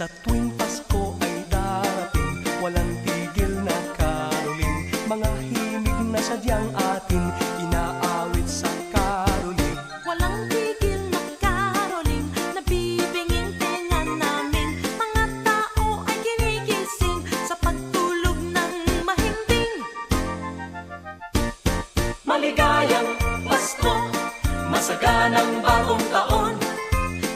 Sa tuwing Pasko ay darating, walang tigil na karoling. Mga himig na sadyang ating inaawit sa karoling. Walang tigil na karoling, nabibinging tenga namin. Mga tao ay ginigising sa pagtulog ng mahimbing. Maligayang Pasko, masaganang bagong taon.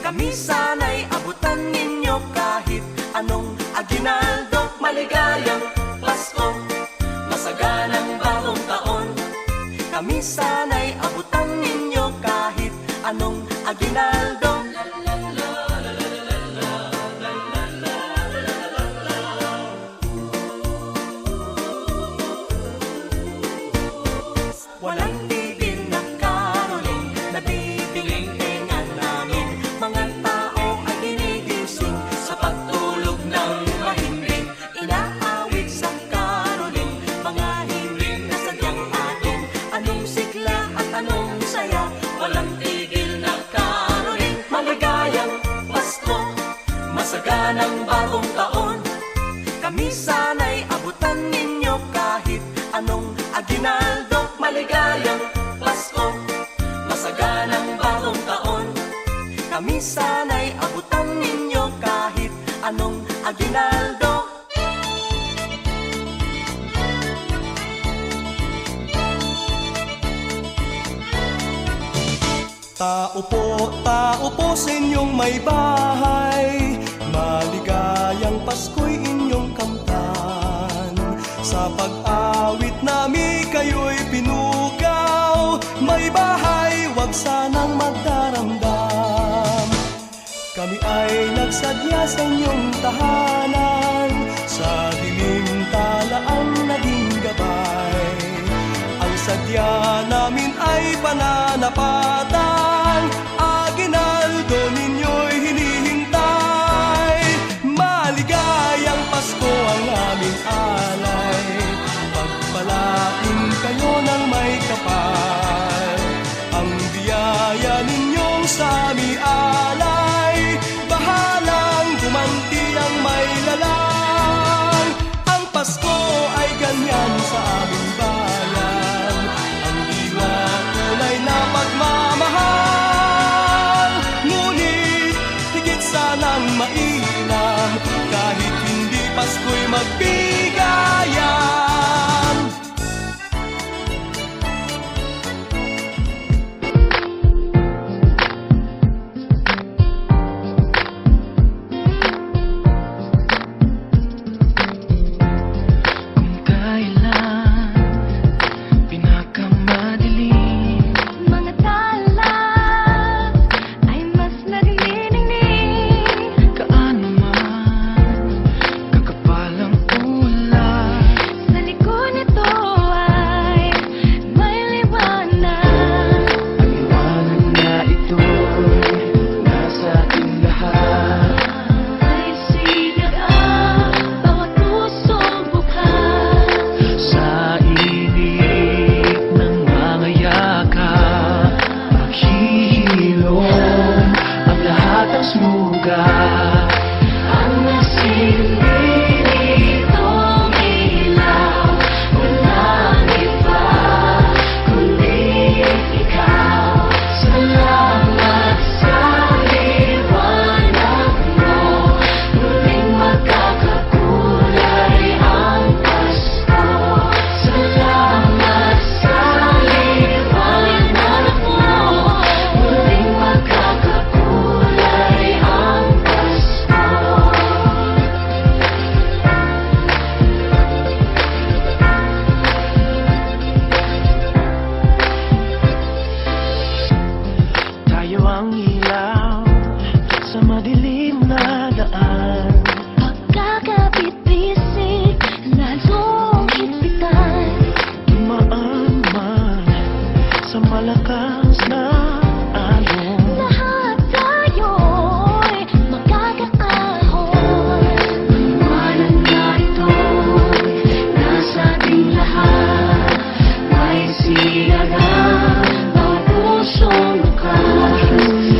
Kami sana'y abutan ninyo kahit anong aginaldo. Maligayang Pasko, masaganang bagong taon. Kami sana'y abutan ninyo kahit anong aginaldo. Walang tigil na karoling, nabibinging tenga namin. Mga tao ay ginigising sa pagtulog ng mahimbing. Inaawit sa karoling, mga himig na sadyang atin. Anong sigla at anong saya, walang tigil na karoling. Maligayang Pasko, masaganang bagong taon. Kami sana'y abutan ninyo kahit anong aginaldo. Maligayang Pasko, masaganang bagong taon. Kami sana'y abutan ninyo kahit anong aginaldo. Tao po sa inyong may bahay, maligayang Pasko'y inyong kamtan. Sa pag-awit namin kayo'y pinugaw, may bahay, wag sanang magdaramdam. Kami ay nagsadya sa inyong tahanan, sa dilim talaang naging gabay. Ang sadya namin ay pananapatan, aginaldo ninyo'y hinihintay. Maligayang Pasko ang aming alay, pagpalain kayo ng may kapal. Ang biyaya ninyong sa aming alay, bahalang gumanti ang may lalang. Ang Pasko ay ganyan sa aming bayan, ang diwa tunay na pagmamahal. Ngunit higit sanang mainam, kahit hindi Pasko'y magbigayan.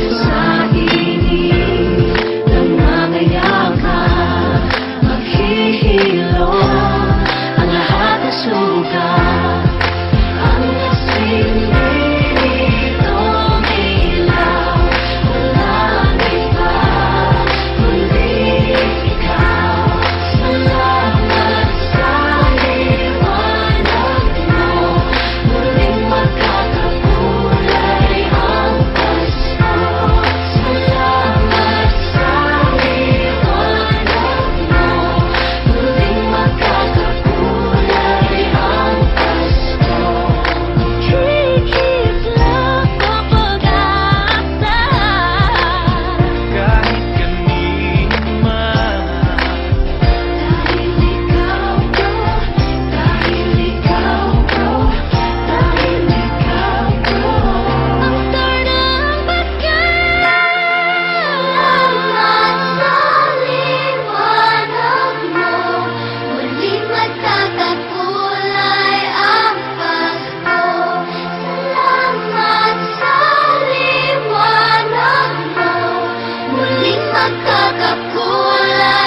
Sa init ng mga yakan. pagkakakulay